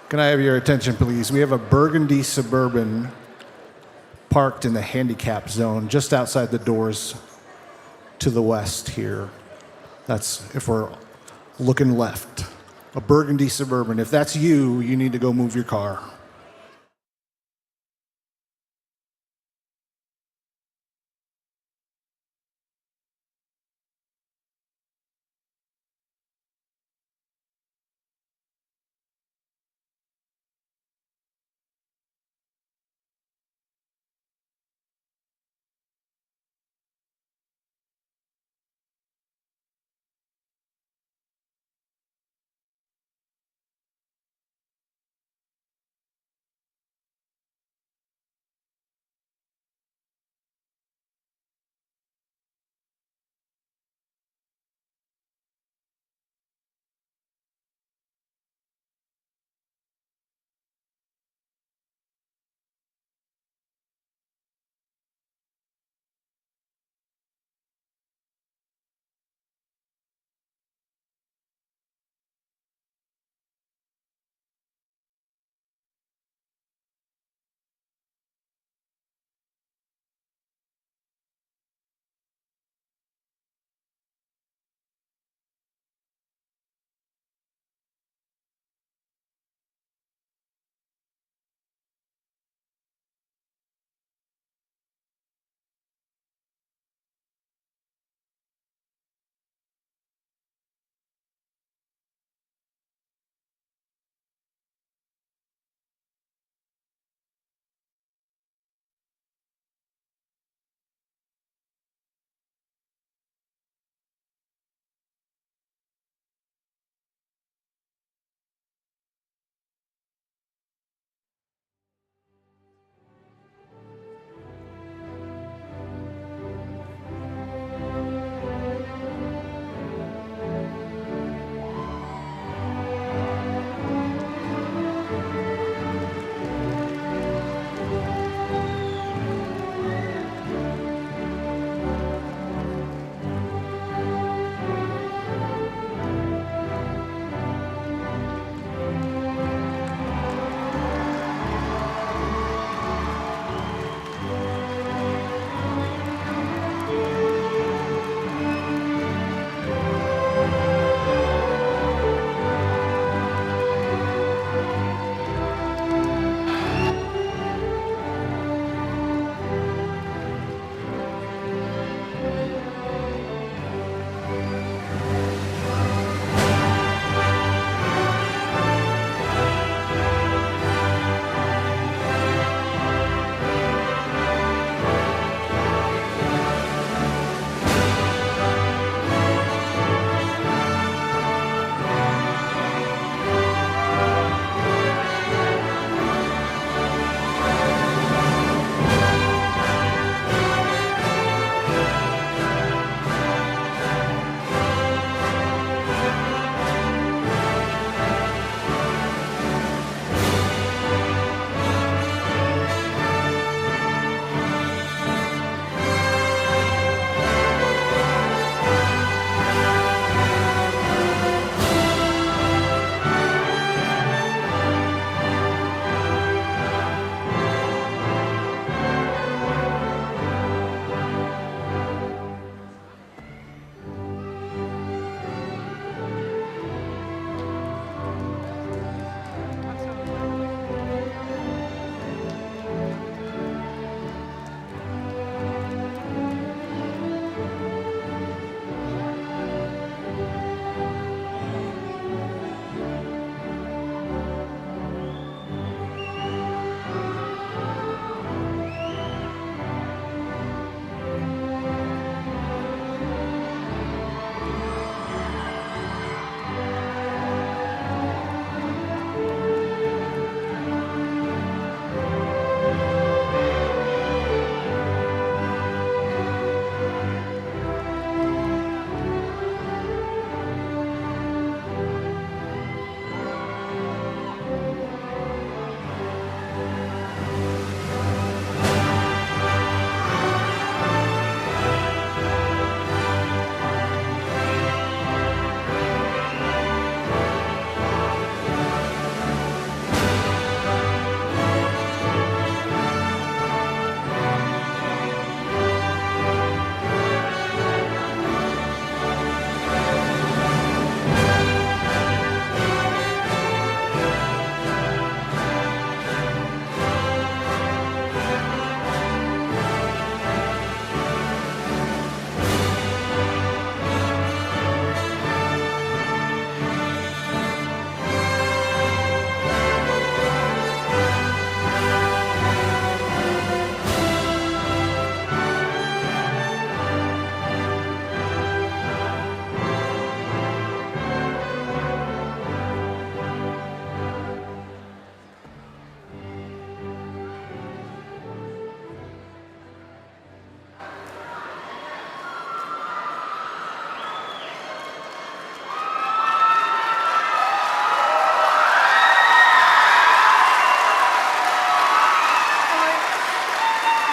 Can I have your attention, please? We have a burgundy Suburban parked in the handicap zone just outside the doors to the west here. That's if we're looking left. A burgundy Suburban. If that's you, you need to go move your car.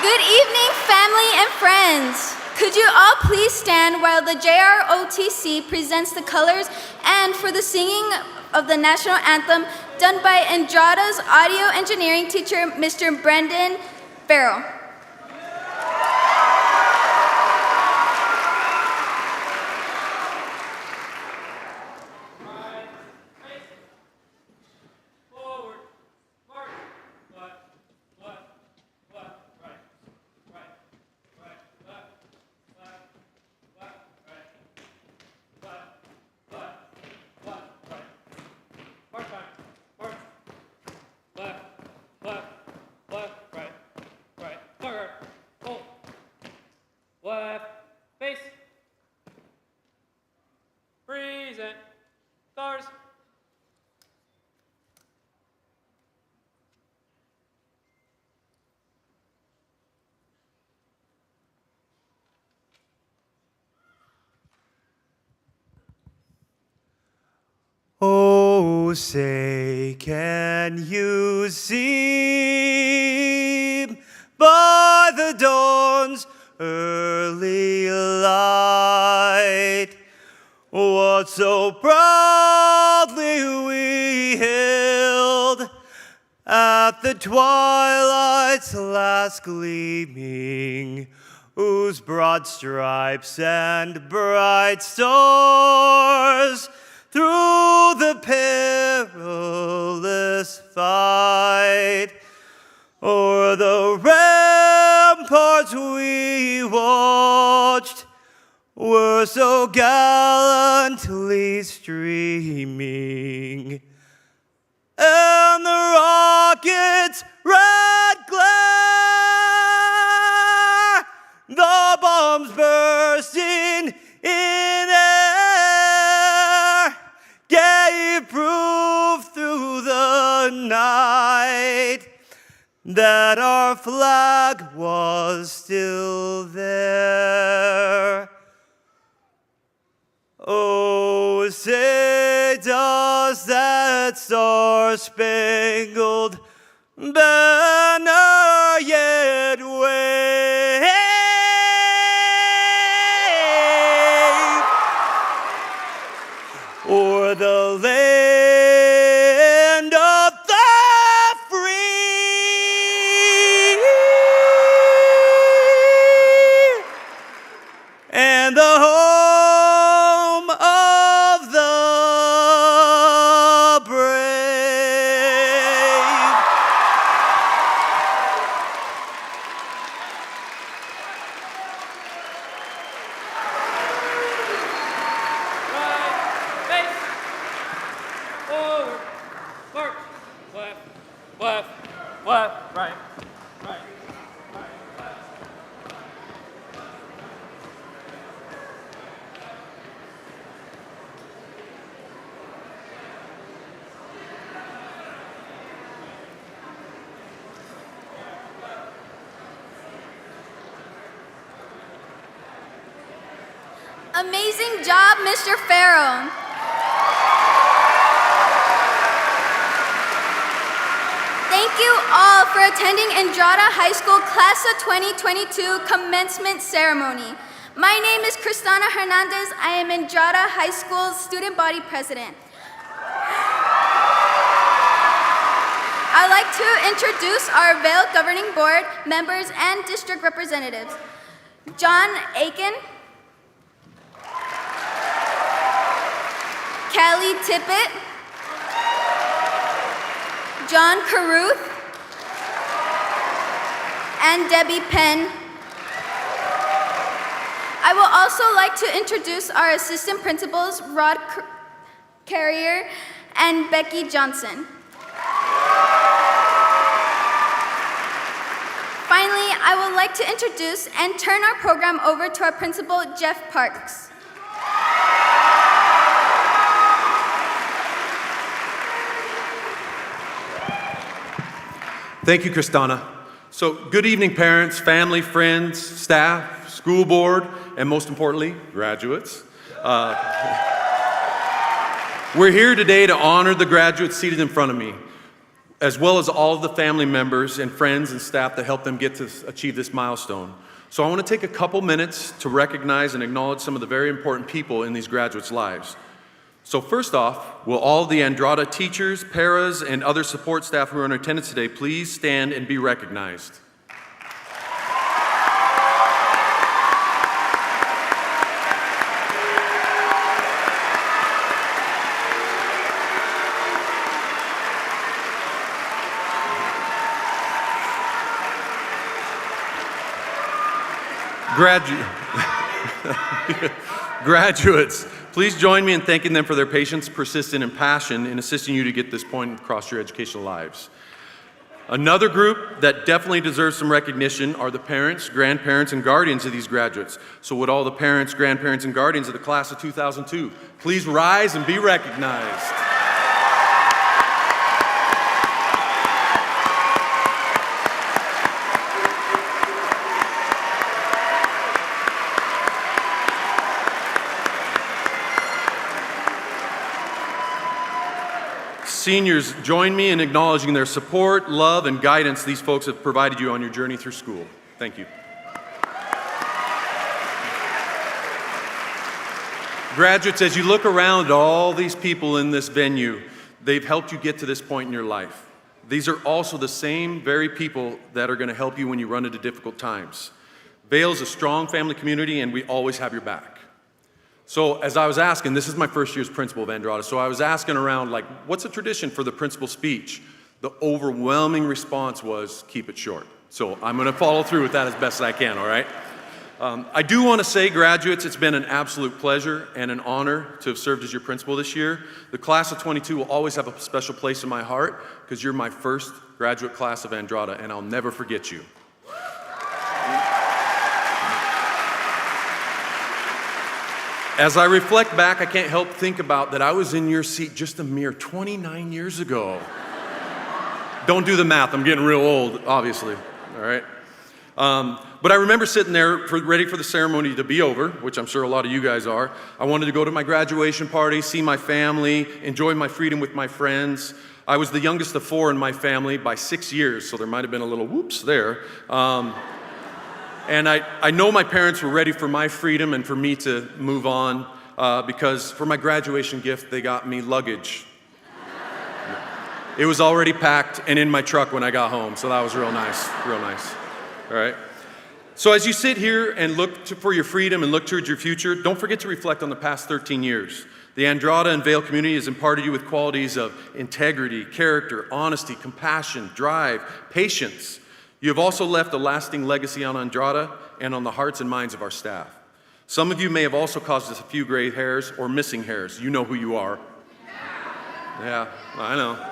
Good evening, family and friends. Could you all please stand while the JROTC presents the colors and for the singing of the national anthem done by Andrada's audio engineering teacher, Mr. Brendan Farrell. Oh, say, can you see by the dawn's early light what so proudly we hailed at the twilight's last gleaming, whose broad stripes and bright stars through the perilous fight o'er the ramparts we watched were so gallantly streaming, and the rocket's red glare, the bombs bursting in air, gave proof through the night that our flag was still there. Oh, say, does that star-spangled banner yet wave o'er the land of the free and the home of the brave? Amazing job, Mr. Farrell. Thank you all for attending Andrada High School Class of 2022 commencement ceremony. My name is Cristana Hernandez. I am Andrada High School's student body president. I'd like to introduce our Vail Governing Board members and district representatives. John Aiken, Callie Tippett, John Caruth, and Debbie Penn. I would also like to introduce our assistant principals, Rod Carrier and Becky Johnson. Finally, I would like to introduce and turn our program over to our principal, Jeff Parks. Thank you, Cristana. So, good evening, parents, family, friends, staff, school board, and most importantly, graduates. We're here today to honor the graduates seated in front of me. as well as all of the family members and friends and staff that helped them get to achieve this milestone. So I want to take a couple minutes to recognize and acknowledge some of the very important people in these graduates' lives. So first off, will all the Andrada teachers, paras, and other support staff who are in attendance today please stand and be recognized? Graduates, please join me in thanking them for their patience, persistence, and passion in assisting you to get this point across your educational lives. Another group that definitely deserves some recognition are the parents, grandparents, and guardians of these graduates. So would all the parents, grandparents, and guardians of the class of 2002 please rise and be recognized? Seniors, join me in acknowledging their support, love, and guidance these folks have provided you on your journey through school. Thank you. Graduates, as you look around at all these people in this venue, they've helped you get to this point in your life. These are also the same very people that are going to help you when you run into difficult times. Vail is a strong family community, and we always have your back. So as I was asking, this is my first year as principal of Andrada, so I was asking around, like, what's a tradition for the principal speech? The overwhelming response was, keep it short. So I'm going to follow through with that as best as I can, all right? I do want to say, graduates, it's been an absolute pleasure and an honor to have served as your principal this year. The class of 22 will always have a special place in my heart because you're my first graduate class of Andrada, and I'll never forget you. As I reflect back, I can't help think about that I was in your seat just a mere 29 years ago. Don't do the math, I'm getting real old, obviously, all right? But I remember sitting there ready for the ceremony to be over, which I'm sure a lot of you guys are. I wanted to go to my graduation party, see my family, enjoy my freedom with my friends. I was the youngest of 4 in my family by 6 years, so there might have been a little whoops there. And I know my parents were ready for my freedom and for me to move on because for my graduation gift, they got me luggage. It was already packed and in my truck when I got home, so that was real nice, all right? So as you sit here and look for your freedom and look towards your future, don't forget to reflect on the past 13 years. The Andrada and Vail community has imparted you with qualities of integrity, character, honesty, compassion, drive, patience. You have also left a lasting legacy on Andrada and on the hearts and minds of our staff. Some of you may have also caused us a few gray hairs or missing hairs. You know who you are. Yeah, I know.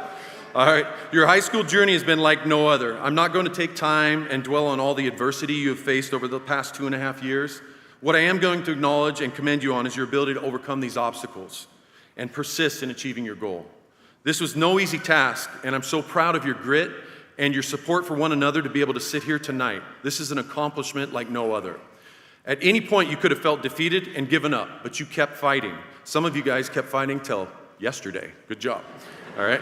All right, your high school journey has been like no other. I'm not going to take time and dwell on all the adversity you have faced over the past 2.5 years. What I am going to acknowledge and commend you on is your ability to overcome these obstacles and persist in achieving your goal. This was no easy task, and I'm so proud of your grit and your support for one another to be able to sit here tonight. This is an accomplishment like no other. At any point, you could have felt defeated and given up, but you kept fighting. Some of you guys kept fighting till yesterday. Good job, all right?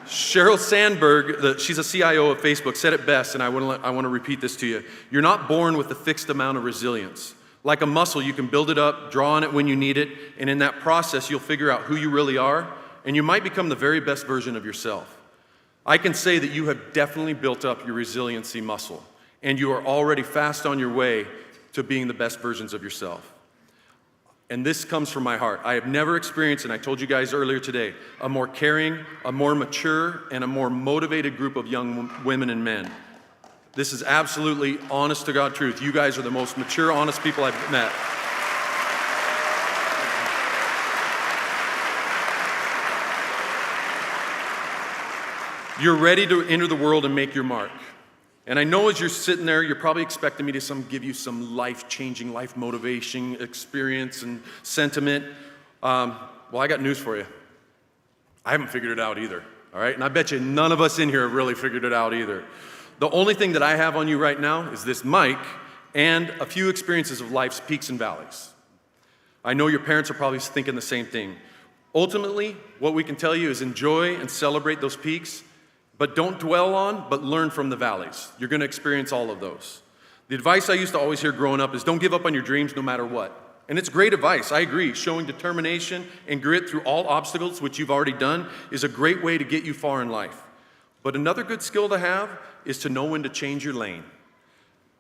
Sheryl Sandberg, she's a CIO of Facebook, said it best, and I want to repeat this to you. You're not born with a fixed amount of resilience. Like a muscle, you can build it up, draw on it when you need it, and in that process, you'll figure out who you really are, and you might become the very best version of yourself. I can say that you have definitely built up your resiliency muscle, and you are already fast on your way to being the best versions of yourself. And this comes from my heart. I have never experienced, and I told you guys earlier today, a more caring, a more mature, and a more motivated group of young women and men. This is absolutely honest to God truth. You guys are the most mature, honest people I've met. You're ready to enter the world and make your mark. And I know as you're sitting there, you're probably expecting me to give you some life-changing, life-motivation experience and sentiment. Well, I got news for you. I haven't figured it out either, all right? And I bet you none of us in here have really figured it out either. The only thing that I have on you right now is this mic and a few experiences of life's peaks and valleys. I know your parents are probably thinking the same thing. Ultimately, what we can tell you is enjoy and celebrate those peaks But don't dwell on, but learn from the valleys. You're gonna experience all of those. The advice I used to always hear growing up is don't give up on your dreams no matter what. And it's great advice, I agree. Showing determination and grit through all obstacles, which you've already done, is a great way to get you far in life. But another good skill to have is to know when to change your lane.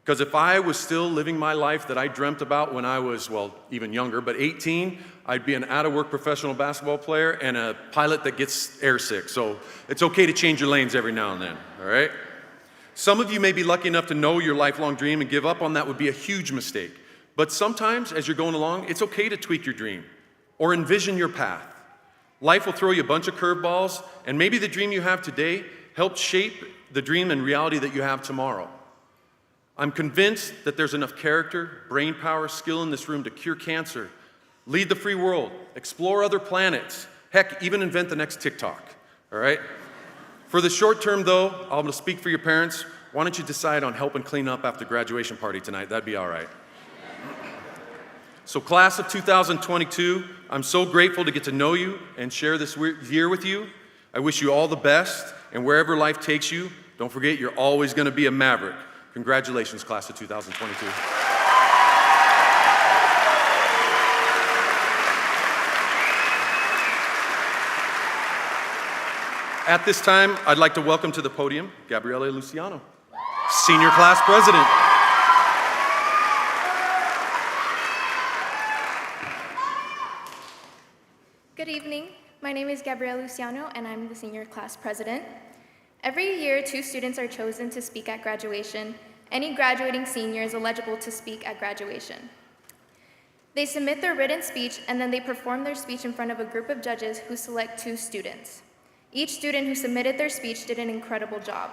Because if I was still living my life that I dreamt about when I was, well, even younger, but 18, I'd be an out-of-work professional basketball player and a pilot that gets airsick. So it's okay to change your lanes every now and then, all right? Some of you may be lucky enough to know your lifelong dream, and give up on that would be a huge mistake. But sometimes, as you're going along, it's okay to tweak your dream or envision your path. Life will throw you a bunch of curveballs, and maybe the dream you have today helped shape the dream and reality that you have tomorrow. I'm convinced that there's enough character, brain power, skill in this room to cure cancer, lead the free world, explore other planets, heck, even invent the next TikTok, all right? For the short term, though, I'm gonna speak for your parents. Why don't you decide on helping clean up after the graduation party tonight? That'd be all right. So class of 2022, I'm so grateful to get to know you and share this year with you. I wish you all the best, and wherever life takes you, don't forget you're always gonna be a maverick. Congratulations, class of 2022. At this time, I'd like to welcome to the podium Gabriele Luciano, Senior Class President. Good evening. My name is Gabriele Luciano, and I'm the Senior Class President. Every year, 2 students are chosen to speak at graduation. Any graduating senior is eligible to speak at graduation. They submit their written speech, and then they perform their speech in front of a group of judges who select 2 students. Each student who submitted their speech did an incredible job.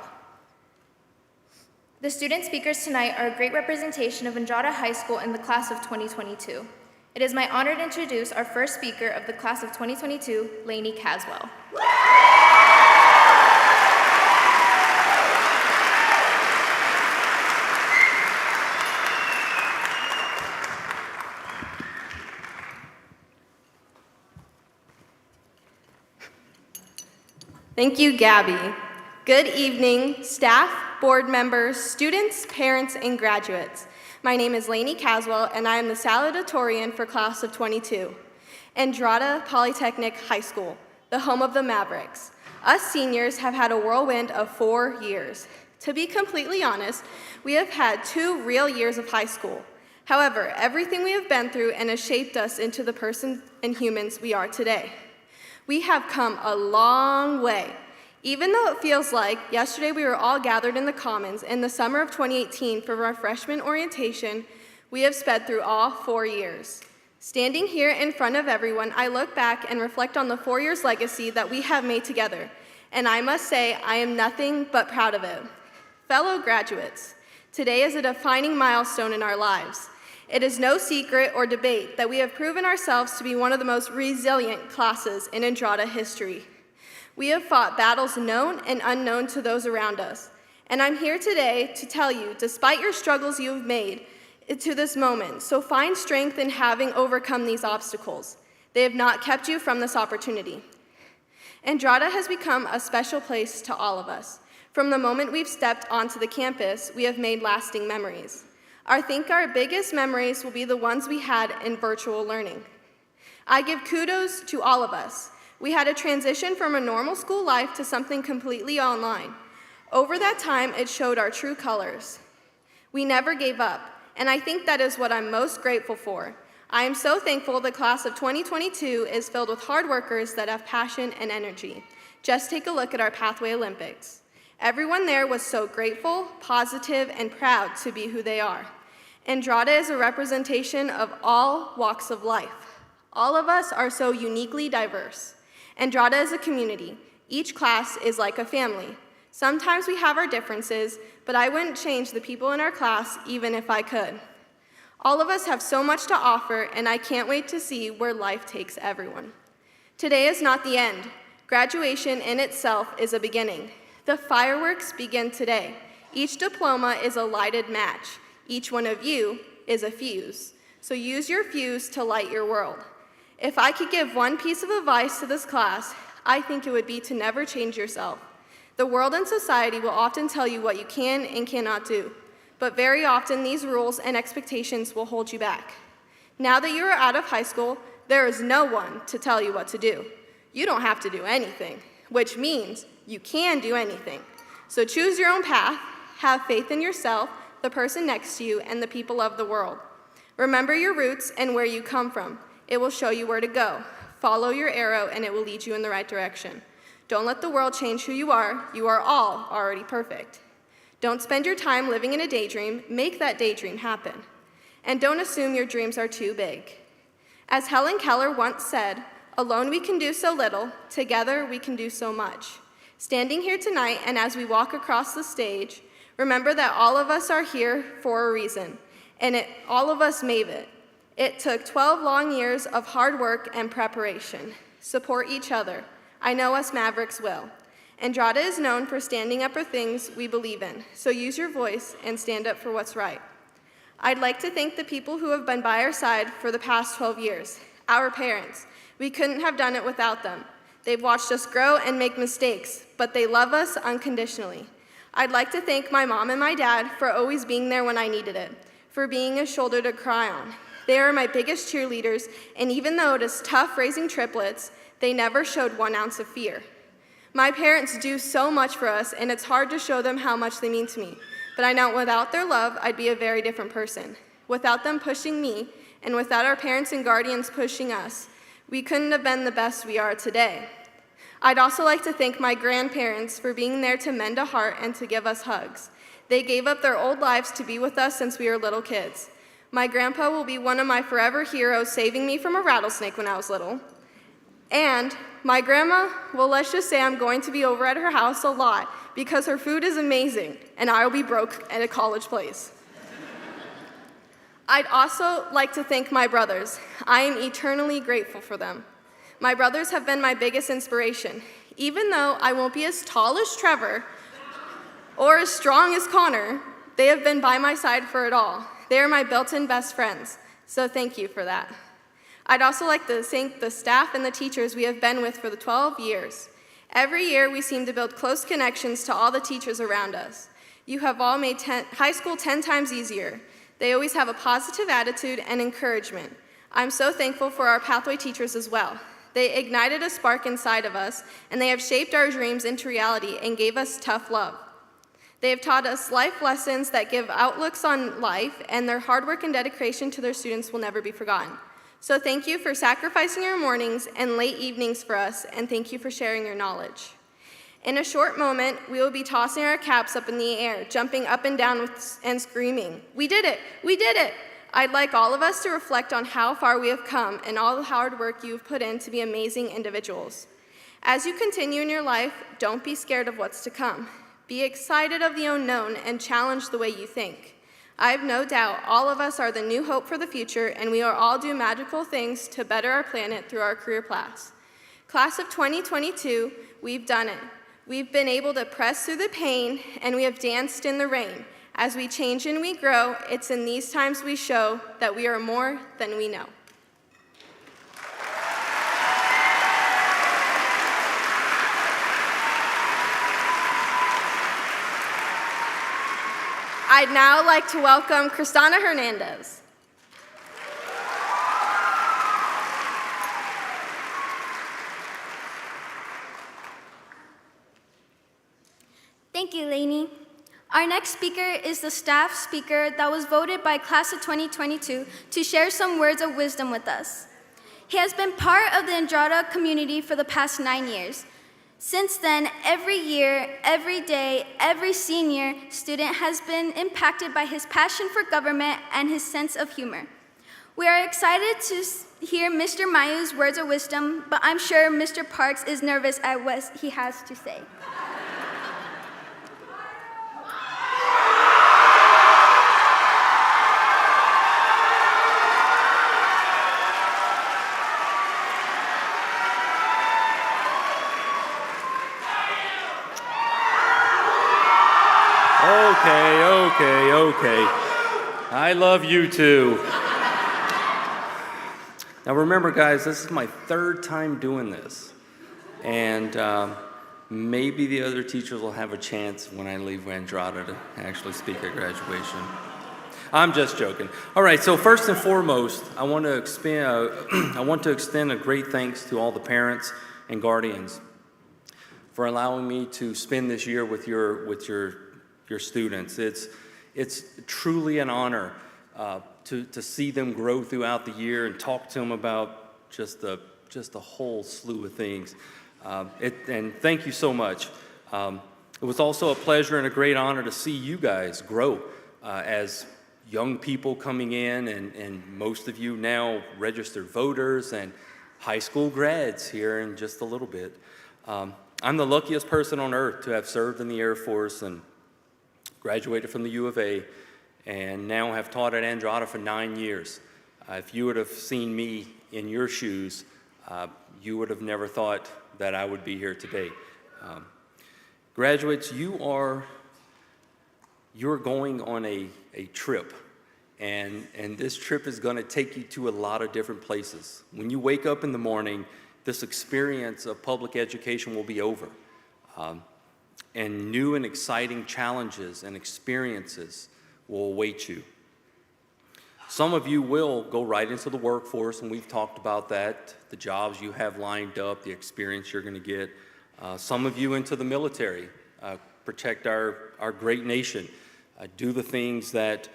The student speakers tonight are a great representation of Andrada High School in the class of 2022. It is my honor to introduce our first speaker of the class of 2022, Lainey Caswell. Thank you, Gabby. Good evening, staff, board members, students, parents, and graduates. My name is Lainey Caswell, and I am the Salutatorian for class of 22. Andrada Polytechnic High School, the home of the Mavericks. Us seniors have had a whirlwind of 4 years. To be completely honest, we have had 2 real years of high school. However, everything we have been through and has shaped us into the person and humans we are today. We have come a long way. Even though it feels like yesterday we were all gathered in the Commons in the summer of 2018 for our freshman orientation, we have sped through all 4 years. Standing here in front of everyone, I look back and reflect on the 4 years legacy that we have made together, and I must say I am nothing but proud of it. Fellow graduates, today is a defining milestone in our lives. It is no secret or debate that we have proven ourselves to be one of the most resilient classes in Andrada history. We have fought battles known and unknown to those around us. And I'm here today to tell you, despite your struggles you have made to this moment, so find strength in having overcome these obstacles. They have not kept you from this opportunity. Andrada has become a special place to all of us. From the moment we've stepped onto the campus, we have made lasting memories. I think our biggest memories will be the ones we had in virtual learning. I give kudos to all of us. We had a transition from a normal school life to something completely online. Over that time, it showed our true colors. We never gave up, and I think that is what I'm most grateful for. I am so thankful the class of 2022 is filled with hard workers that have passion and energy. Just take a look at our Pathway Olympics. Everyone there was so grateful, positive, and proud to be who they are. Andrada is a representation of all walks of life. All of us are so uniquely diverse. Andrada is a community. Each class is like a family. Sometimes we have our differences, but I wouldn't change the people in our class even if I could. All of us have so much to offer, and I can't wait to see where life takes everyone. Today is not the end. Graduation in itself is a beginning. The fireworks begin today. Each diploma is a lighted match. Each one of you is a fuse. So use your fuse to light your world. If I could give one piece of advice to this class, I think it would be to never change yourself. The world and society will often tell you what you can and cannot do, but very often these rules and expectations will hold you back. Now that you are out of high school, there is no one to tell you what to do. You don't have to do anything, which means you can do anything. So choose your own path, have faith in yourself, the person next to you, and the people of the world. Remember your roots and where you come from. It will show you where to go. Follow your arrow and it will lead you in the right direction. Don't let the world change who you are. You are all already perfect. Don't spend your time living in a daydream. Make that daydream happen. And don't assume your dreams are too big. As Helen Keller once said, alone we can do so little, together we can do so much. Standing here tonight and as we walk across the stage, remember that all of us are here for a reason, and all of us made it. It took 12 long years of hard work and preparation. Support each other. I know us Mavericks will. Andrada is known for standing up for things we believe in, so use your voice and stand up for what's right. I'd like to thank the people who have been by our side for the past 12 years. Our parents. We couldn't have done it without them. They've watched us grow and make mistakes, but they love us unconditionally. I'd like to thank my mom and my dad for always being there when I needed it, for being a shoulder to cry on. They are my biggest cheerleaders, and even though it is tough raising triplets, they never showed 1 ounce of fear. My parents do so much for us, and it's hard to show them how much they mean to me. But I know without their love, I'd be a very different person. Without them pushing me, and without our parents and guardians pushing us, we couldn't have been the best we are today. I'd also like to thank my grandparents for being there to mend a heart and to give us hugs. They gave up their old lives to be with us since we were little kids. My grandpa will be one of my forever heroes, saving me from a rattlesnake when I was little. And my grandma, well, let's just say I'm going to be over at her house a lot because her food is amazing, and I will be broke at a college place. I'd also like to thank my brothers. I am eternally grateful for them. My brothers have been my biggest inspiration. Even though I won't be as tall as Trevor or as strong as Connor, they have been by my side for it all. They are my built-in best friends, so thank you for that. I'd also like to thank the staff and the teachers we have been with for the 12 years. Every year, we seem to build close connections to all the teachers around us. You have all made high school 10 times easier. They always have a positive attitude and encouragement. I'm so thankful for our Pathway teachers as well. They ignited a spark inside of us, and they have shaped our dreams into reality and gave us tough love. They have taught us life lessons that give outlooks on life, and their hard work and dedication to their students will never be forgotten. So thank you for sacrificing your mornings and late evenings for us, and thank you for sharing your knowledge. In a short moment, we will be tossing our caps up in the air, jumping up and down and screaming, "We did it! We did it!" I'd like all of us to reflect on how far we have come and all the hard work you've put in to be amazing individuals. As you continue in your life, don't be scared of what's to come. Be excited of the unknown and challenge the way you think. I have no doubt all of us are the new hope for the future, and we will all do magical things to better our planet through our career paths. Class of 2022, we've done it. We've been able to press through the pain, and we have danced in the rain. As we change and we grow, it's in these times we show that we are more than we know. I'd now like to welcome Cristana Hernandez. Thank you, Lainey. Our next speaker is the staff speaker that was voted by Class of 2022 to share some words of wisdom with us. He has been part of the Andrada community for the past 9 years. Since then, every year, every day, every senior student has been impacted by his passion for government and his sense of humor. We are excited to hear Mr. Mayu's words of wisdom, but I'm sure Mr. Parks is nervous at what he has to say. Okay. I love you too. Now remember, guys, this is my 3rd time doing this. And Maybe the other teachers will have a chance when I leave Andrada to actually speak at graduation. I'm just joking. All right, so first and foremost, I want to extend a great thanks to all the parents and guardians for allowing me to spend this year with your students. It's truly an honor to see them grow throughout the year and talk to them about just a whole slew of things. And thank you so much. It was also a pleasure and a great honor to see you guys grow as young people coming in, and most of you now registered voters and high school grads here in just a little bit. I'm the luckiest person on earth to have served in the Air Force and graduated from the U of A, and now have taught at Andrada for 9 years. If you would have seen me in your shoes, you would have never thought that I would be here today. Graduates, you're going on a trip, and this trip is going to take you to a lot of different places. When you wake up in the morning, this experience of public education will be over, and new and exciting challenges and experiences will await you. Some of you will go right into the workforce, and we've talked about that, the jobs you have lined up, the experience you're going to get. Some of you into the military, protect our great nation, do the things that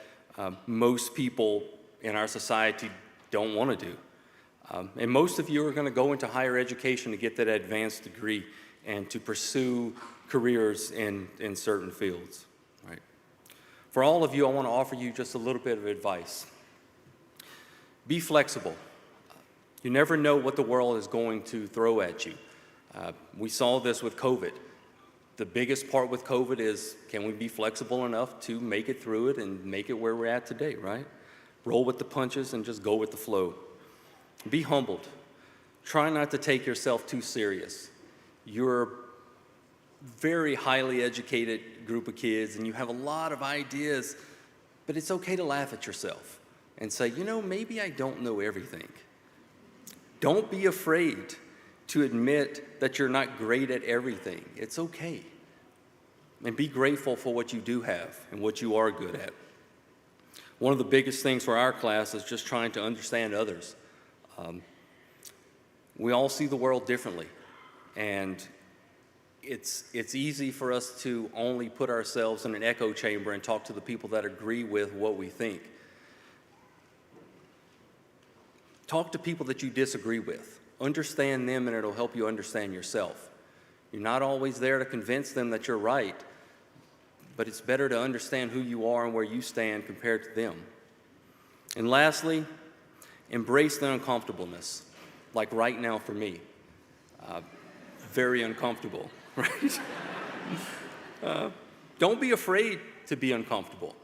most people in our society don't want to do. And most of you are going to go into higher education to get that advanced degree and to pursue careers in certain fields. Right? For all of you, I want to offer you just a little bit of advice. Be flexible. You never know what the world is going to throw at you. We saw this with COVID. The biggest part with COVID is, can we be flexible enough to make it through it and make it where we're at today, right? Roll with the punches and just go with the flow. Be humbled. Try not to take yourself too serious. You're a very highly educated group of kids and you have a lot of ideas, but it's okay to laugh at yourself and say, you know, maybe I don't know everything. Don't be afraid to admit that you're not great at everything. It's okay. And be grateful for what you do have and what you are good at. One of the biggest things for our class is just trying to understand others. We all see the world differently, and it's easy for us to only put ourselves in an echo chamber and talk to the people that agree with what we think. Talk to people that you disagree with. Understand them, and it'll help you understand yourself. You're not always there to convince them that you're right, but it's better to understand who you are and where you stand compared to them. And lastly, embrace the uncomfortableness, like right now for me. Very uncomfortable, right? Don't be afraid to be uncomfortable.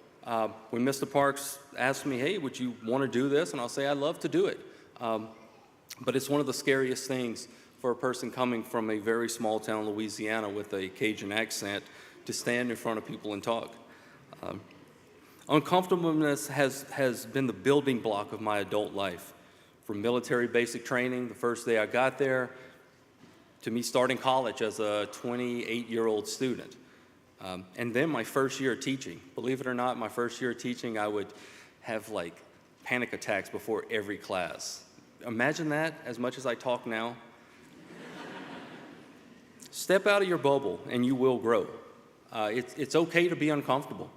When Mr. Parks asks me, hey, would you want to do this? And I'll say, I'd love to do it. But it's one of the scariest things for a person coming from a very small town, Louisiana, with a Cajun accent, to stand in front of people and talk. Uncomfortableness has been the building block of my adult life. From military basic training, the first day I got there, to me starting college as a 28-year-old student. And then my first year of teaching. Believe it or not, my first year of teaching, I would have like panic attacks before every class. Imagine that as much as I talk now. Step out of your bubble and you will grow. It's okay to be uncomfortable.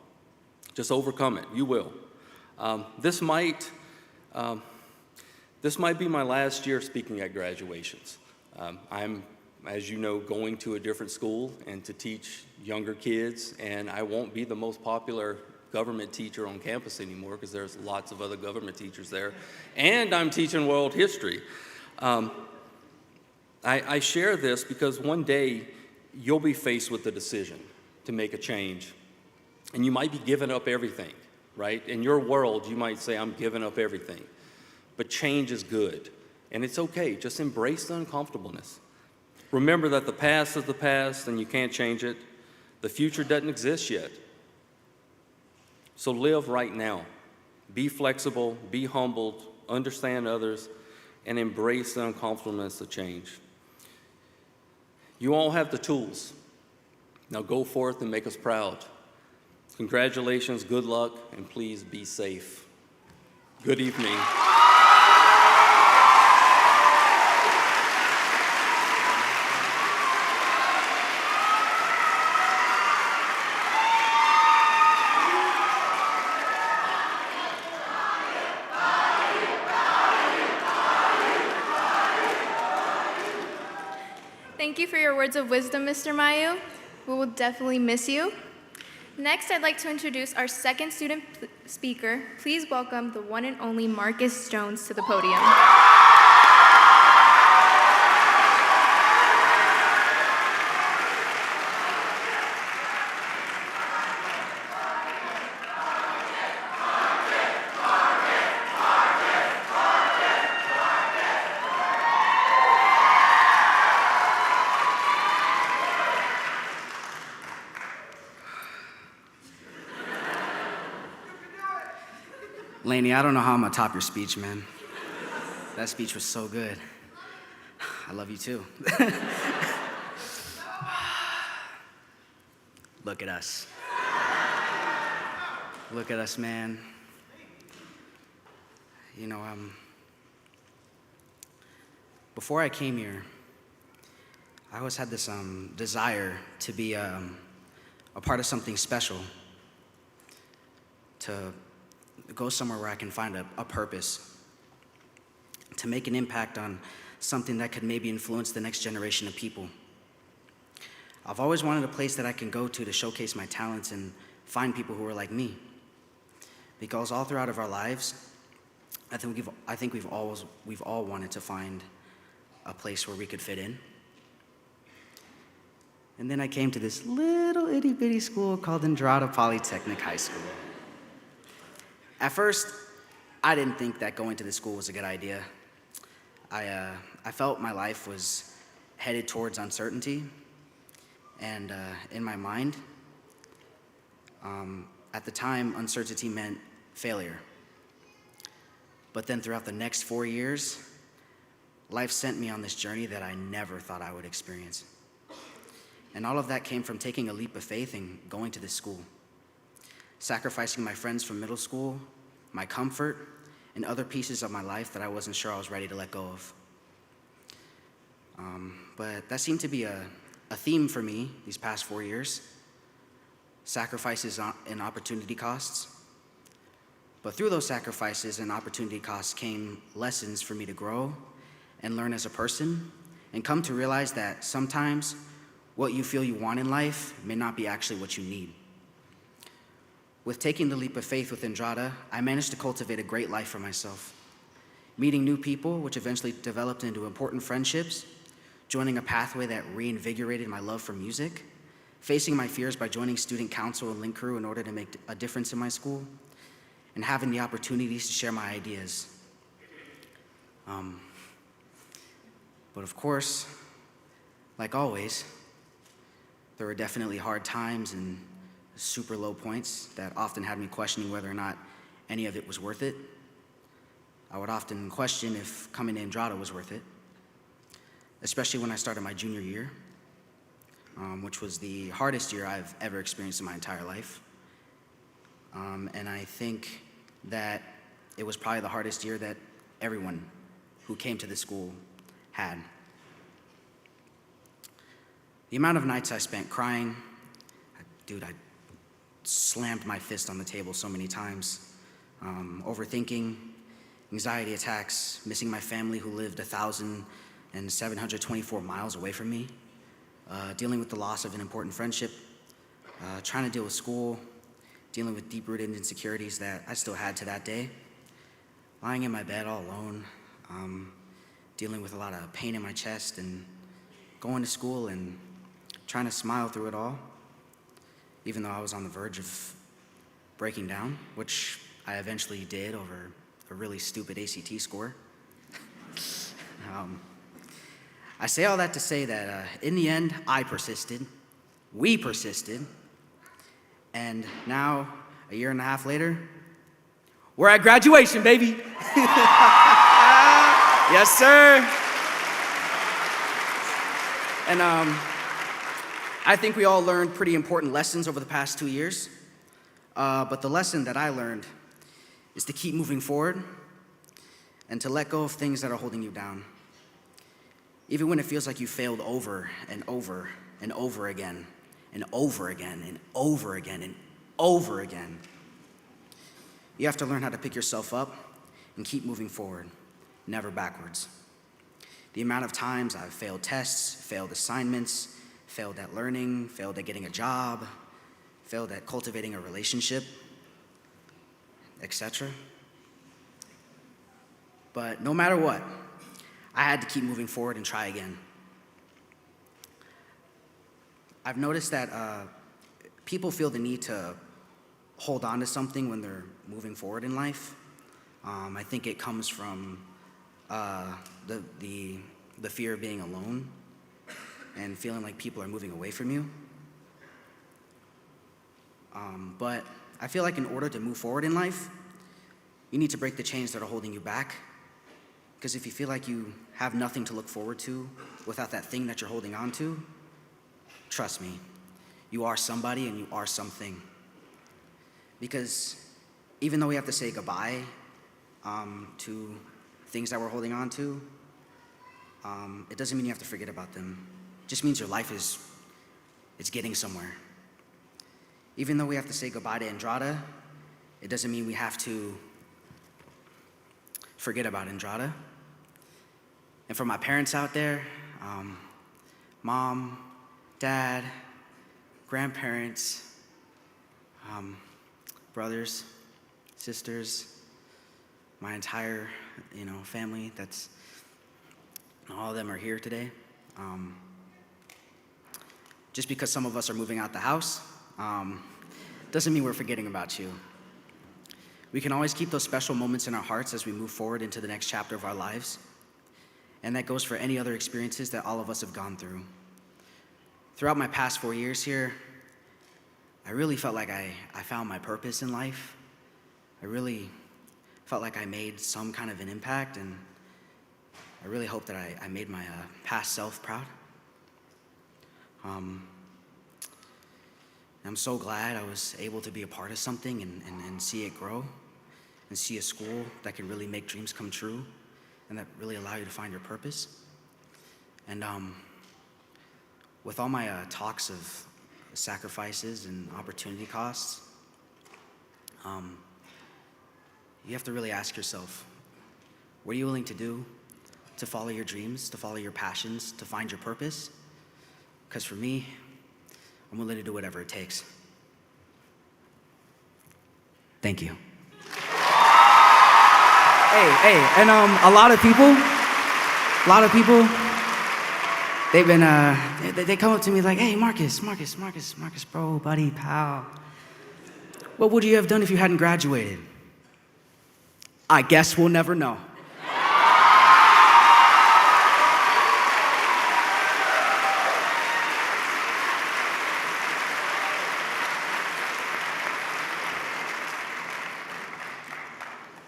Just overcome it. You will. This might be my last year speaking at graduations. I'm, as you know, going to a different school and to teach younger kids, and I won't be the most popular government teacher on campus anymore because there's lots of other government teachers there, and I'm teaching world history. I share this because one day you'll be faced with the decision to make a change, and you might be giving up everything, right? In your world, you might say, I'm giving up everything, but change is good, and it's okay. Just embrace the uncomfortableness. Remember that the past is the past, and you can't change it. The future doesn't exist yet. So live right now. Be flexible, be humbled, understand others, and embrace the uncomfortableness of change. You all have the tools. Now go forth and make us proud. Congratulations, good luck, and please be safe. Good evening. Thank you for your words of wisdom, Mr. Mayu. We will definitely miss you. Next, I'd like to introduce our second student speaker. Please welcome the one and only Marcus Jones to the podium. Lainey, I don't know how I'm gonna top your speech, man. That speech was so good. I love you too. Look at us. Look at us, man. You know, before I came here, I always had this desire to be a part of something special, to go somewhere where I can find a purpose, to make an impact on something that could maybe influence the next generation of people. I've always wanted a place that I can go to showcase my talents and find people who are like me. Because all throughout of our lives, I think we've all wanted to find a place where we could fit in. And then I came to this little itty bitty school called Andrada Polytechnic High School. At first, I didn't think that going to this school was a good idea. I felt my life was headed towards uncertainty, and in my mind, at the time, uncertainty meant failure. But then throughout the next 4 years, life sent me on this journey that I never thought I would experience. And all of that came from taking a leap of faith and going to this school, sacrificing my friends from middle school, my comfort, and other pieces of my life that I wasn't sure I was ready to let go of. But that seemed to be a theme for me these past 4 years, sacrifices and opportunity costs. But through those sacrifices and opportunity costs came lessons for me to grow and learn as a person, and come to realize that sometimes what you feel you want in life may not be actually what you need. With taking the leap of faith with Andrada, I managed to cultivate a great life for myself, meeting new people, which eventually developed into important friendships, joining a pathway that reinvigorated my love for music, facing my fears by joining student council and link crew in order to make a difference in my school, and having the opportunities to share my ideas. But of course, like always, there were definitely hard times and super low points that often had me questioning whether or not any of it was worth it. I would often question if coming to Andrada was worth it, especially when I started my junior year, which was the hardest year I've ever experienced in my entire life. And I think that it was probably the hardest year that everyone who came to the school had. The amount of nights I spent crying, dude, I slammed my fist on the table so many times. Overthinking, anxiety attacks, missing my family who lived 1,724 miles away from me, dealing with the loss of an important friendship, trying to deal with school, dealing with deep-rooted insecurities that I still had to that day, lying in my bed all alone, dealing with a lot of pain in my chest, and going to school and trying to smile through it all, even though I was on the verge of breaking down, which I eventually did over a really stupid ACT score. I say all that to say that in the end, I persisted, we persisted, and now, a year and a half later, we're at graduation, baby. Yes, sir. And I think we all learned pretty important lessons over the past 2 years. But the lesson that I learned is to keep moving forward and to let go of things that are holding you down. Even when it feels like you failed over and over and over again, and over again and over again and over again. You have to learn how to pick yourself up and keep moving forward, never backwards. The amount of times I've failed tests, failed assignments, failed at learning, failed at getting a job, failed at cultivating a relationship, etc. But no matter what, I had to keep moving forward and try again. I've noticed that people feel the need to hold on to something when they're moving forward in life. I think it comes from the fear of being alone and feeling like people are moving away from you. But I feel like in order to move forward in life, you need to break the chains that are holding you back. Because if you feel like you have nothing to look forward to without that thing that you're holding on to, trust me, you are somebody and you are something. Because even though we have to say goodbye to things that we're holding on to, it doesn't mean you have to forget about them. It just means your life it's getting somewhere. Even though we have to say goodbye to Andrada, it doesn't mean we have to forget about Andrada. And for my parents out there, mom, dad, grandparents, brothers, sisters, my entire, family. All of them are here today. Just because some of us are moving out the house, doesn't mean we're forgetting about you. We can always keep those special moments in our hearts as we move forward into the next chapter of our lives. And that goes for any other experiences that all of us have gone through. Throughout my past 4 years here, I really felt like I found my purpose in life. I really felt like I made some kind of an impact, and I really hope that I made my past self proud. I'm so glad I was able to be a part of something and see it grow, and see a school that can really make dreams come true, and that really allow you to find your purpose. And with all my talks of sacrifices and opportunity costs, you have to really ask yourself, what are you willing to do to follow your dreams, to follow your passions, to find your purpose? Because for me, I'm willing to do whatever it takes. Thank you. Hey, and a lot of people, they've been, they come up to me like, hey, Marcus, bro, buddy, pal. What would you have done if you hadn't graduated? I guess we'll never know.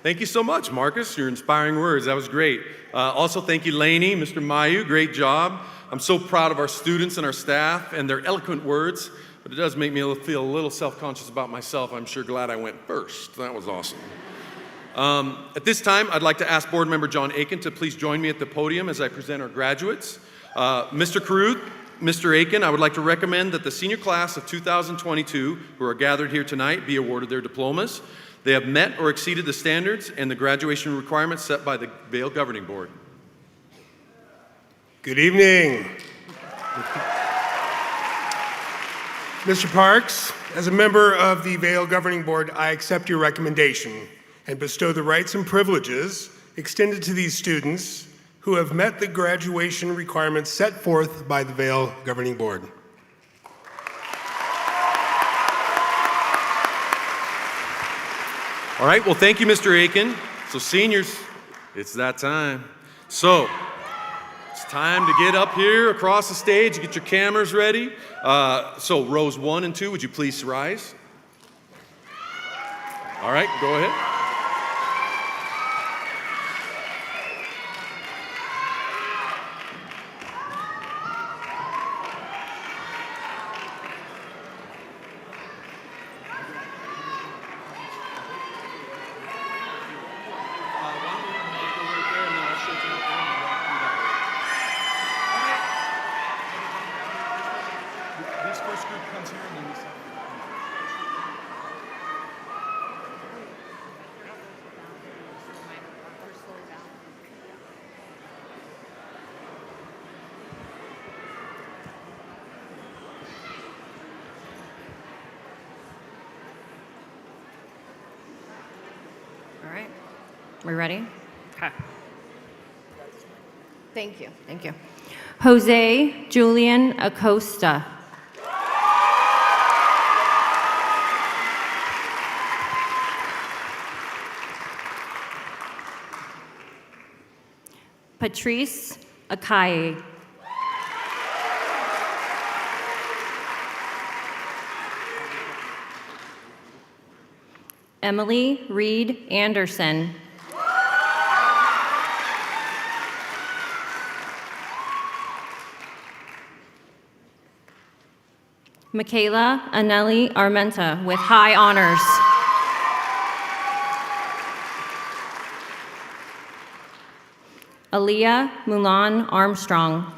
Thank you so much, Marcus. Your inspiring words. That was great. Also, thank you, Lainey, Mr. Mayu. Great job. I'm so proud of our students and our staff and their eloquent words, but it does make me feel a little self-conscious about myself. I'm sure glad I went first. That was awesome. At this time, I'd like to ask Board Member John Aiken to please join me at the podium as I present our graduates. Mr. Caruth, Mr. Aiken, I would like to recommend that the senior class of 2022 who are gathered here tonight be awarded their diplomas. They have met or exceeded the standards and the graduation requirements set by the Vail Governing Board. Good evening. Mr. Parks, as a member of the Vail Governing Board, I accept your recommendation and bestow the rights and privileges extended to these students who have met the graduation requirements set forth by the Vail Governing Board. All right, well, thank you, Mr. Aiken. So seniors, it's that time. So it's time to get up here across the stage, get your cameras ready. So rows 1 and 2, would you please rise? All right, go ahead. All right. We ready? Okay. Thank you. Thank you. Jose Julian Acosta. Patrice Akai. Emily Reed Anderson. Michaela Anelli Armenta with high honors. Aaliyah Mulan Armstrong.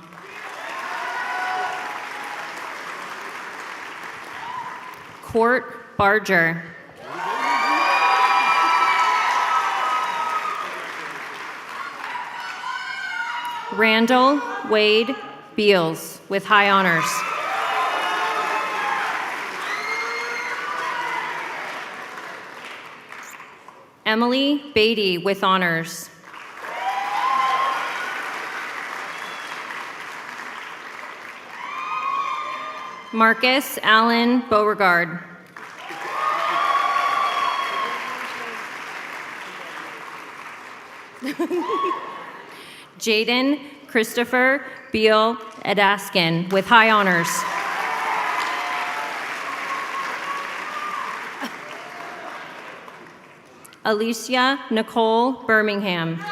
Court Barger. Randall Wade Beals with high honors. Emily Beatty with honors. Marcus Allen Beauregard. Jaden Christopher Beal Edaskin with high honors. Alicia Nicole Birmingham.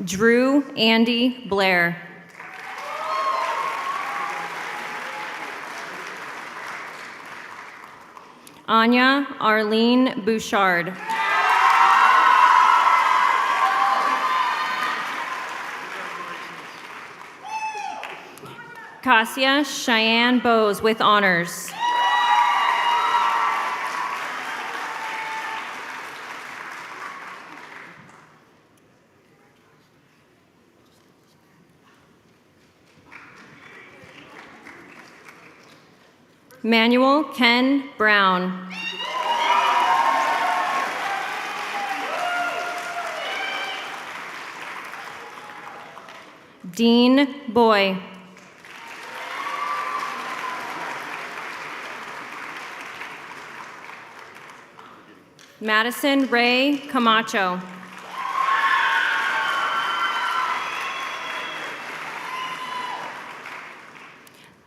Drew Andy Blair. Anya Arlene Bouchard. Cassia Cheyenne Bowes with honors. Manuel Ken Brown. Dean Boy. Madison Ray Camacho.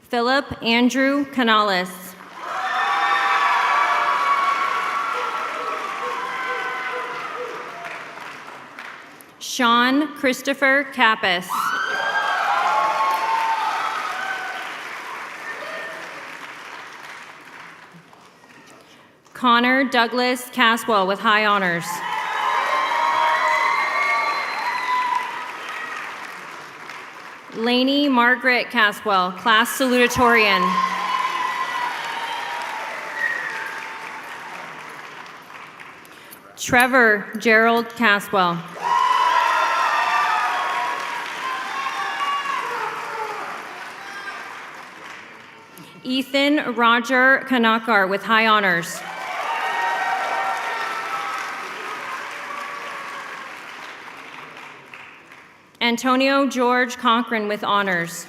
Philip Andrew Canales. Sean Christopher Kappas. Connor Douglas Caswell with high honors. Lainey Margaret Caswell, class salutatorian. Trevor Gerald Caswell. Ethan Roger Kanakar with high honors. Antonio George Cochran with honors.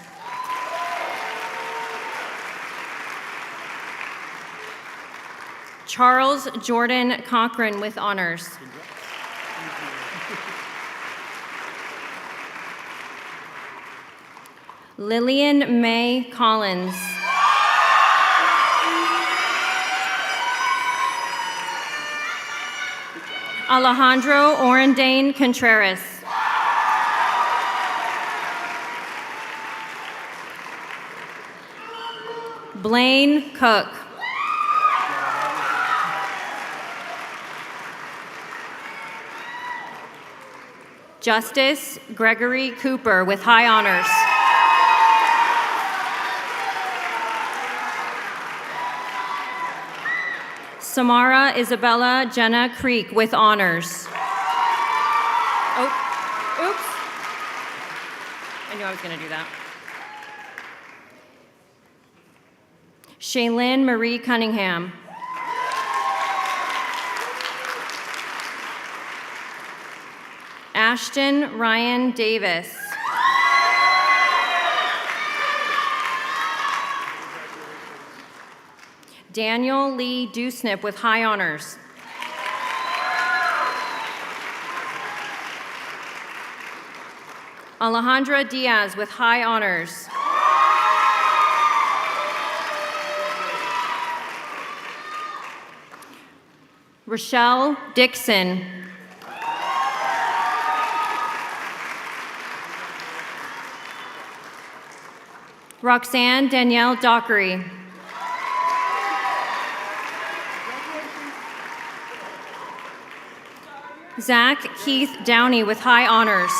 Charles Jordan Cochran with honors. Lillian May Collins. Alejandro Orendane Contreras. Blaine Cook. Justice Gregory Cooper with high honors. Samara Isabella Jenna Creek with honors. Oh, oops. I knew I was going to do that. Shaylin Marie Cunningham. Ashton Ryan Davis. Daniel Lee Dewsnip with high honors. Alejandra Diaz with high honors. Rochelle Dixon. Roxanne Danielle Dockery. Zach Keith Downey with high honors.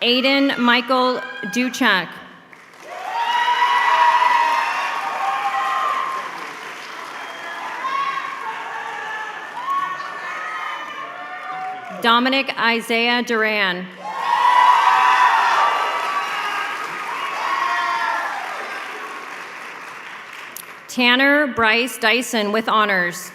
Aiden Michael Duchak. Dominic Isaiah Duran. Tanner Bryce Dyson with honors.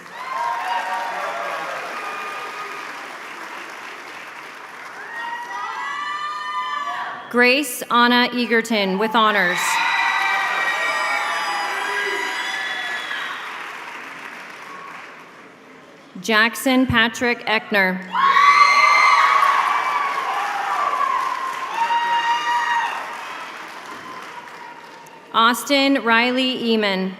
Grace Anna Egerton with honors. Jackson Patrick Eckner. Austin Riley Eman.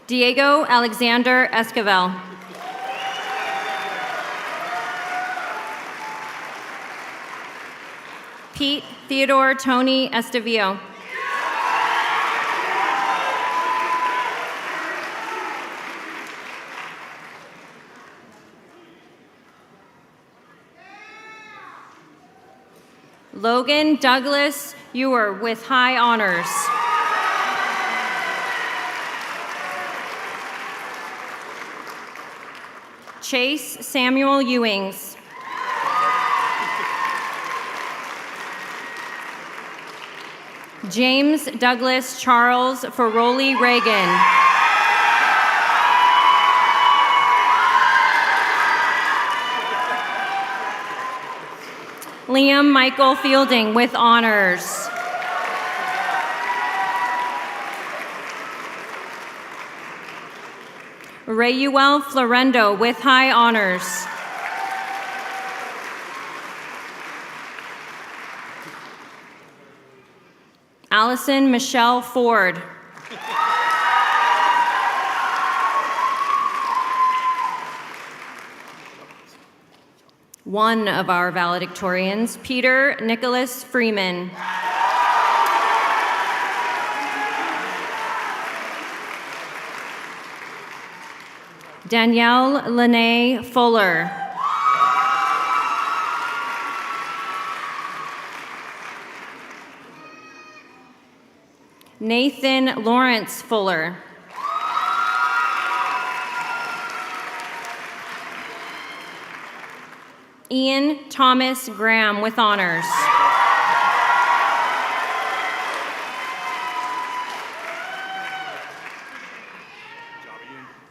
Diego Alexander Esquivel. Pete Theodore Tony Estevillo. Logan Douglas Ewer with high honors. Chase Samuel Ewings. James Douglas Charles Ferroli Reagan. Liam Michael Fielding with honors. Rayuel Florendo with high honors. Allison Michelle Ford. One of our valedictorians, Peter Nicholas Freeman. Danielle Lene Fuller. Nathan Lawrence Fuller. Ian Thomas Graham with honors.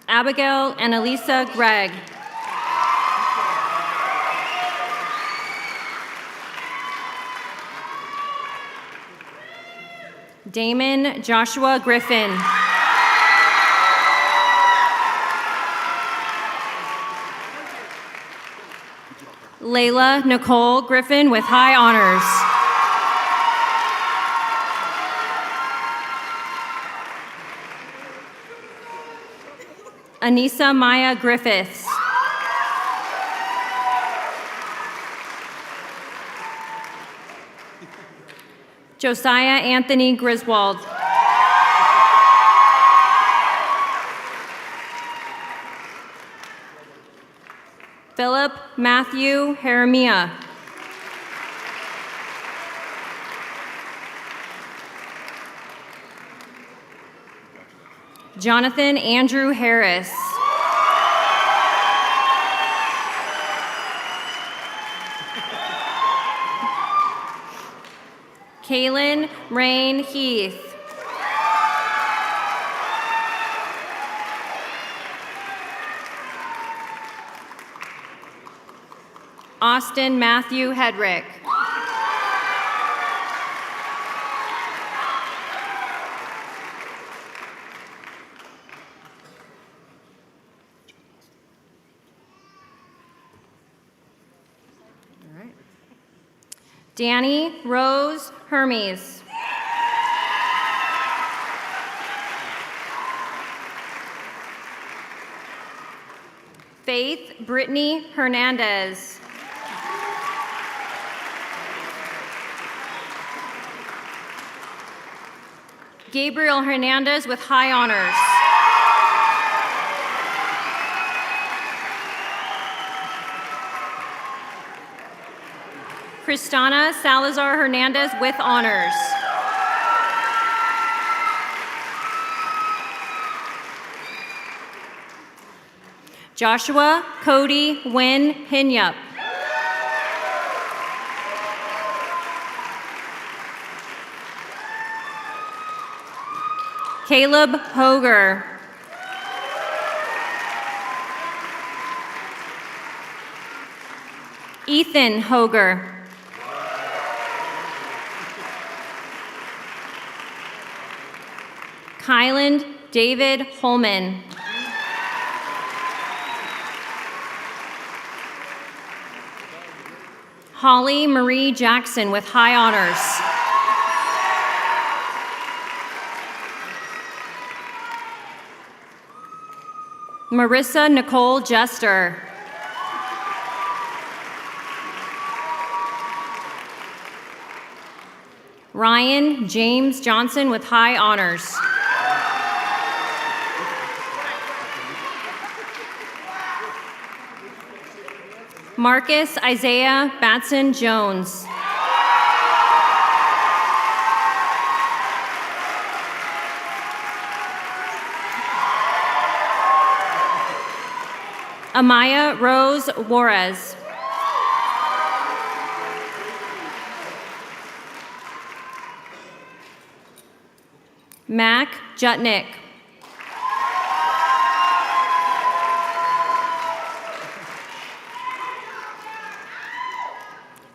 Abigail and Elisa Gregg. Damon Joshua Griffin. Layla Nicole Griffin with high honors. Anissa Maya Griffiths. Josiah Anthony Griswold. Philip Matthew Jeremia. Jonathan Andrew Harris. Kaylin Rain Heath. Austin Matthew Hedrick. Danny Rose Hermes. Faith Brittany Hernandez. Gabriel Hernandez with high honors. Cristana Salazar Hernandez with honors. Joshua Cody Wynn Hinyup. Caleb Hoger. Ethan Hoger. Kyland David Holman. Holly Marie Jackson with high honors. Marissa Nicole Jester. Ryan James Johnson with high honors. Marcus Isaiah Batson Jones. Amaya Rose Juarez. Mac Jutnick.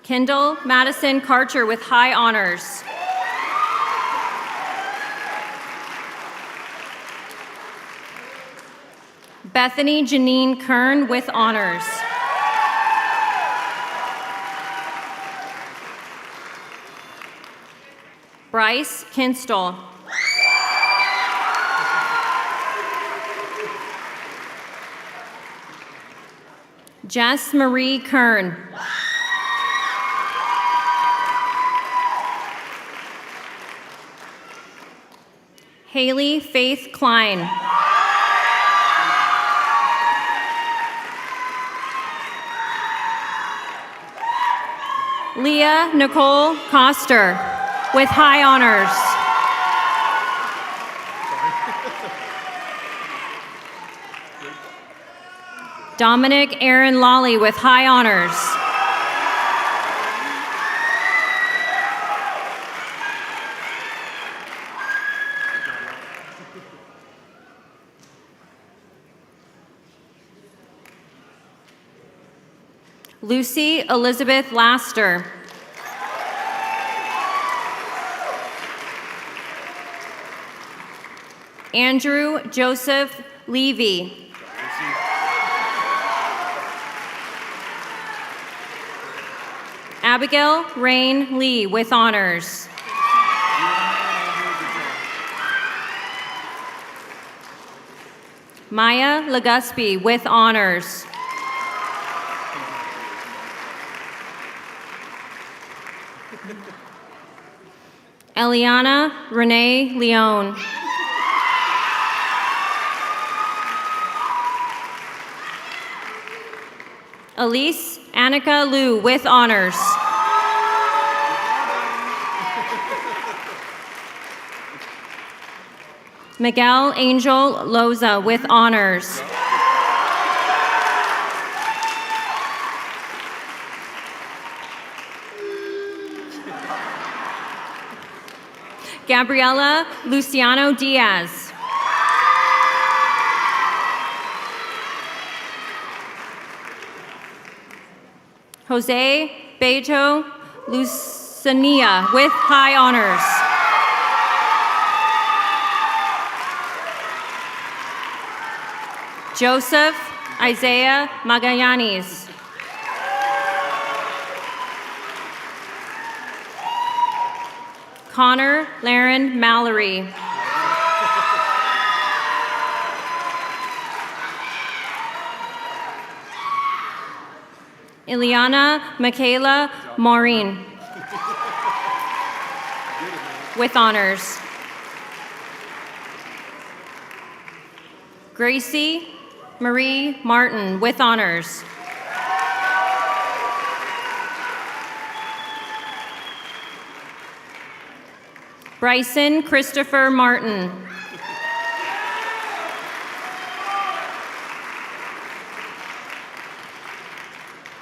Kendall Madison Karcher with high honors. Bethany Janine Kern with honors. Bryce Kinstall. Jess Marie Kern. Haley Faith Klein. Leah Nicole Coster with high honors. Dominic Aaron Lawley with high honors. Lucy Elizabeth Laster. Andrew Joseph Levy. Abigail Rain Lee with honors. Maya Leguspi with honors. Eliana Renee Leone. Elise Annika Liu with honors. Miguel Angel Loza with honors. Gabriele Luciano Diaz. Jose Beto Lucania with high honors. Joseph Isaiah Magallanes. Connor Laren Mallory. Ileana Michaela Maureen with honors. Gracie Marie Martin with honors. Bryson Christopher Martin.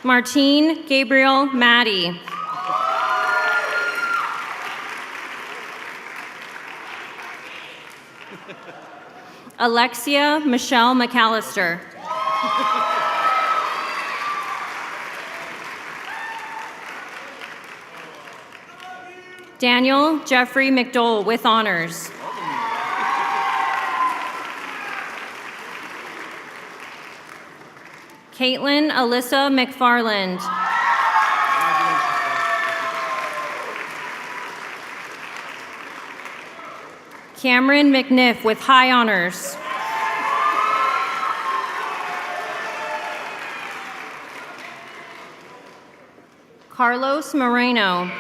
Martine Gabriel Maddie. Alexia Michelle McAllister. Daniel Jeffrey McDowell with honors. Caitlin Alyssa McFarland. Cameron McNiff with high honors. Carlos Moreno.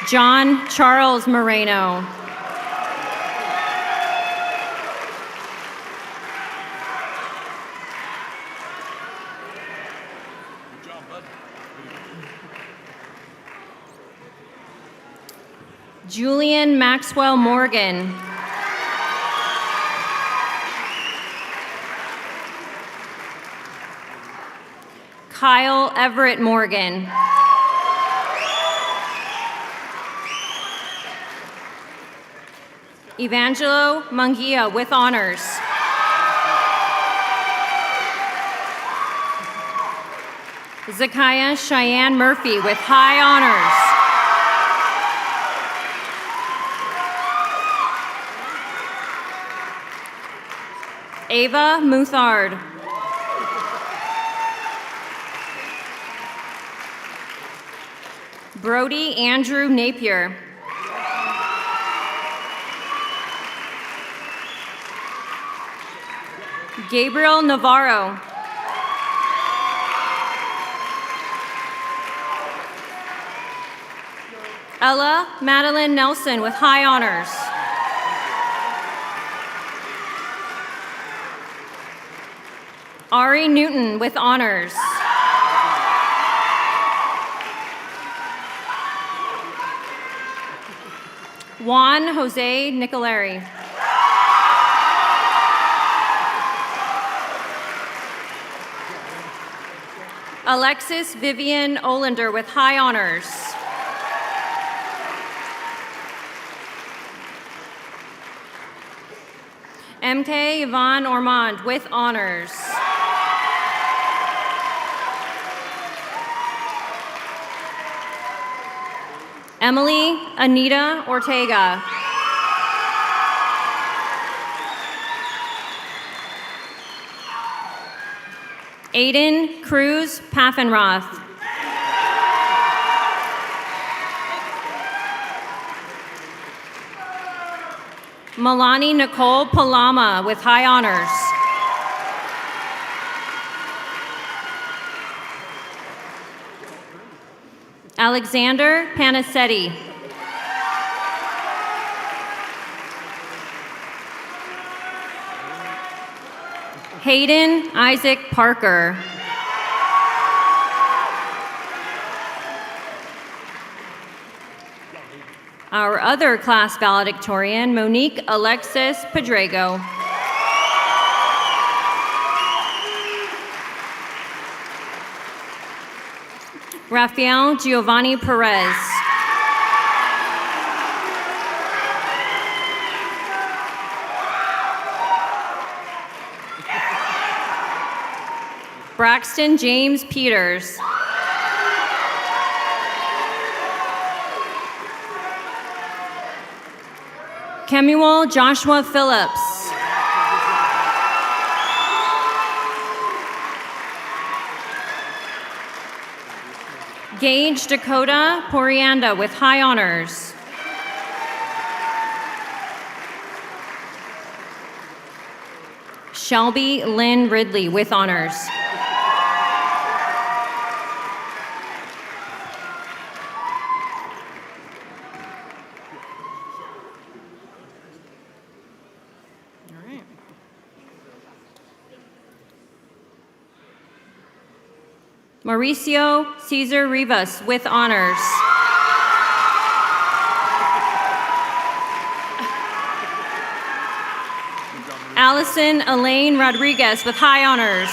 John Charles Moreno. Julian Maxwell Morgan. Kyle Everett Morgan. Evangelo Munguia with honors. Zakiah Cheyenne Murphy with high honors. Ava Muthard. Brody Andrew Napier. Gabriel Navarro. Ella Madeline Nelson with high honors. Ari Newton with honors. Juan Jose Nicolari. Alexis Vivian Olander with high honors. MK Yvonne Ormond with honors. Emily Anita Ortega. Aiden Cruz Paffenroth. Milani Nicole Palama with high honors. Alexander Panisetti. Hayden Isaac Parker. Our other class valedictorian, Monique Alexis Pedrego. Rafael Giovanni Perez. Braxton James Peters. Kemuel Joshua Phillips. Gage Dakota Porianda with high honors. Shelby Lynn Ridley with honors. Mauricio Cesar Rivas with honors. Allison Elaine Rodriguez with high honors.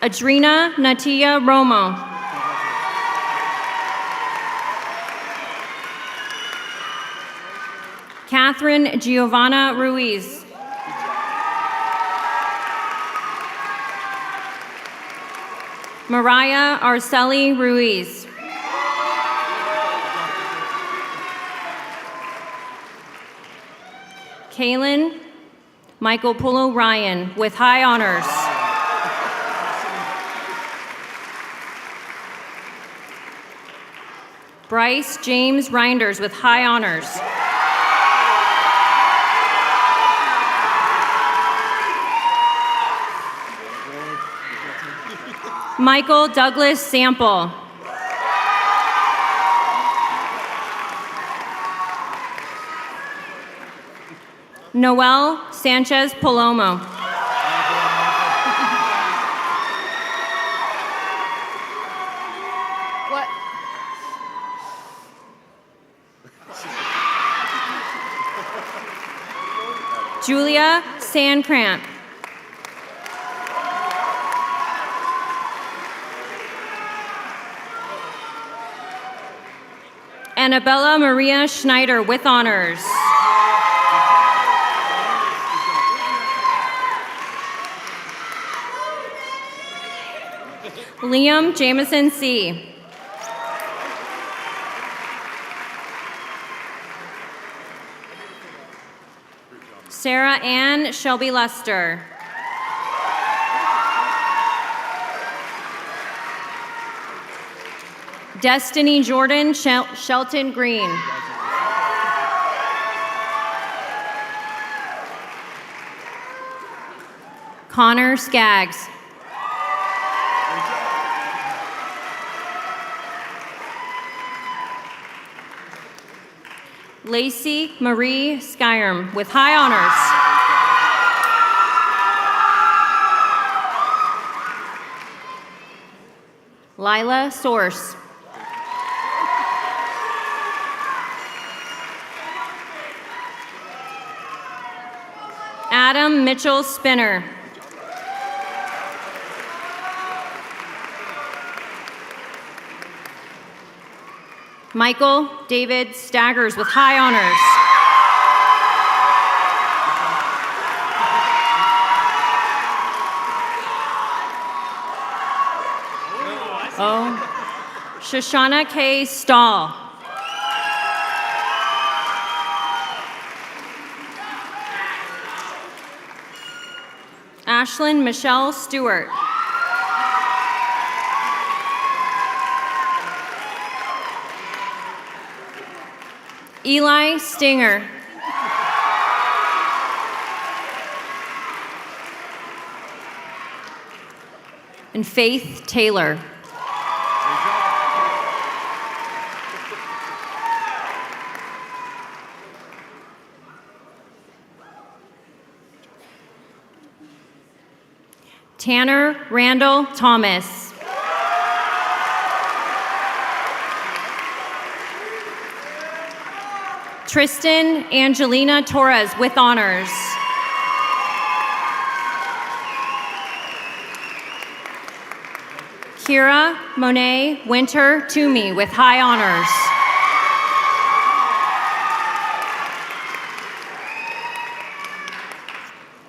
Adrina Natia Romo. Catherine Giovanna Ruiz. Mariah Arceli Ruiz. Kaylin Michael Polo Ryan with high honors. Bryce James Reinders with high honors. Michael Douglas Sample. Noel Sanchez Palomo. What? Julia Sandcramp. Annabella Maria Schneider with honors. Liam Jamison C. Sarah Ann Shelby Lester. Destiny Jordan Shelton Green. Connor Skaggs. Lacey Marie Skyrim with high honors. Lila Source. Adam Mitchell Spinner. Michael David Staggers with high honors. Oh, Shoshana K. Stahl. Ashlyn Michelle Stewart. Eli Stinger. And Faith Taylor. Tanner Randall Thomas. Tristan Angelina Torres with honors. Kira Monet Winter Toomey with high honors.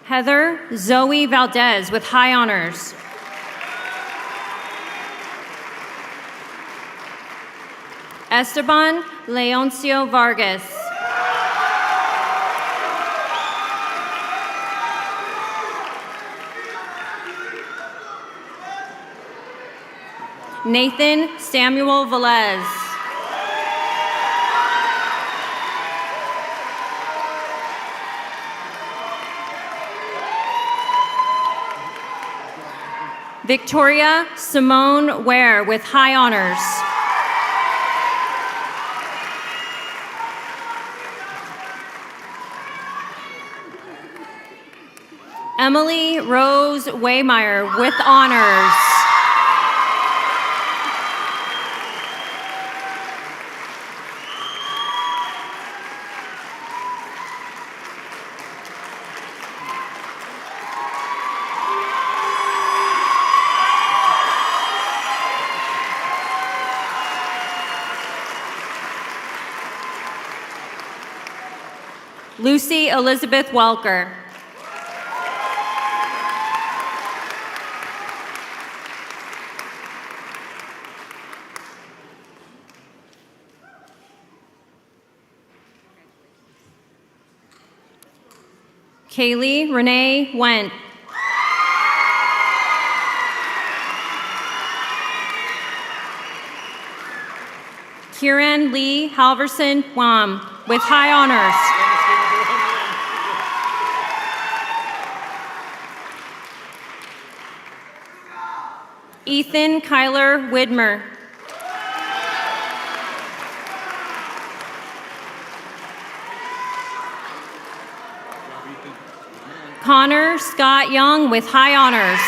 Heather Zoe Valdez with high honors. Esteban Leoncio Vargas. Nathan Samuel Velez. Victoria Simone Ware with high honors. Emily Rose Waymeyer with honors. Lucy Elizabeth Welker. Kaylee Renee Went. Kieran Lee Halverson Wam with high honors. Ethan Kyler Widmer. Connor Scott Young with high honors.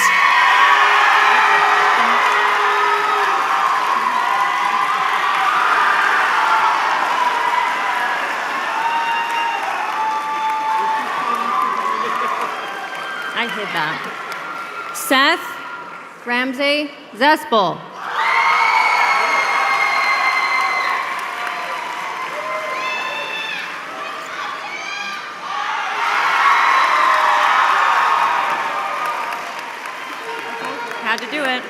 I hid that. Seth Ramsey Zespel. Had to do it.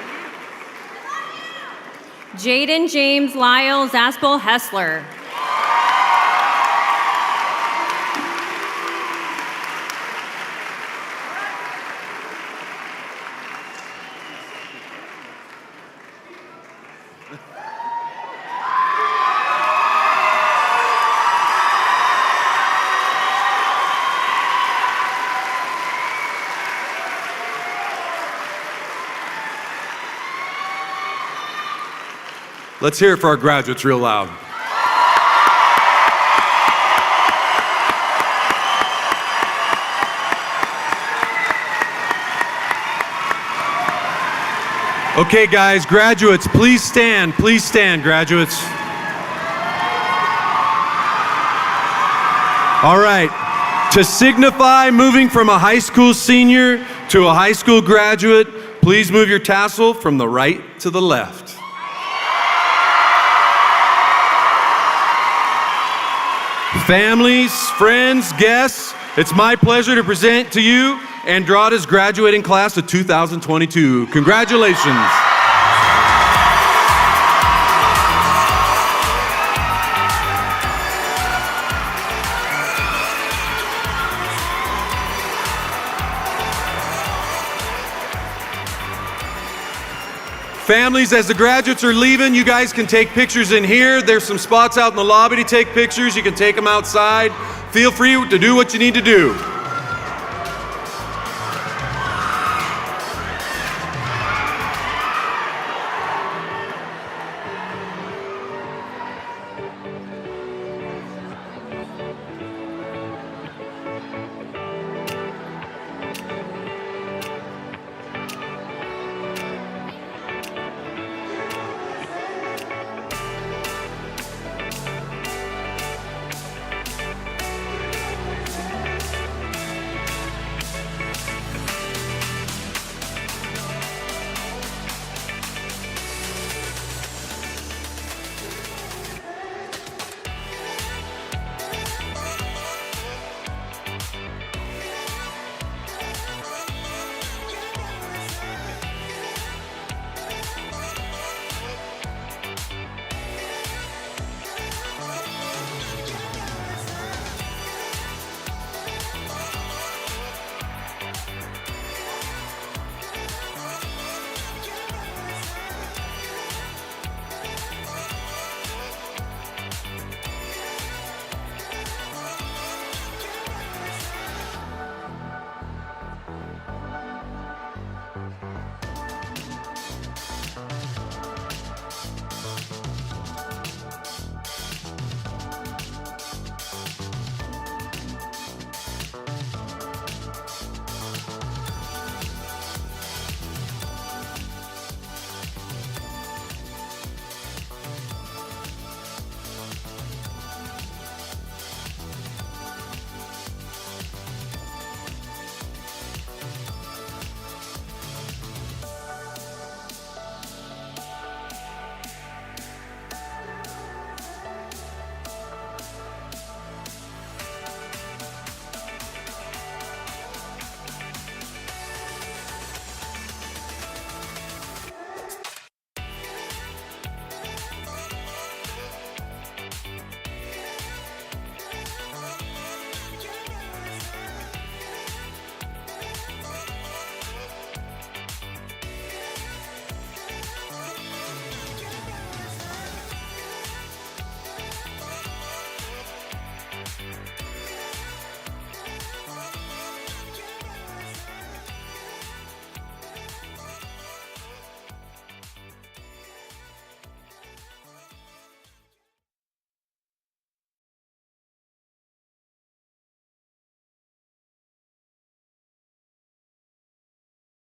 Jaden James Lyle Zaspel Hessler. Let's hear it for our graduates real loud. Okay, guys, graduates, please stand, graduates. All right, to signify moving from a high school senior to a high school graduate, please move your tassel from the right to the left. Families, friends, guests, it's my pleasure to present to you Andrada's graduating class of 2022. Congratulations. Families, as the graduates are leaving, you guys can take pictures in here. There's some spots out in the lobby to take pictures. You can take them outside. Feel free to do what you need to do.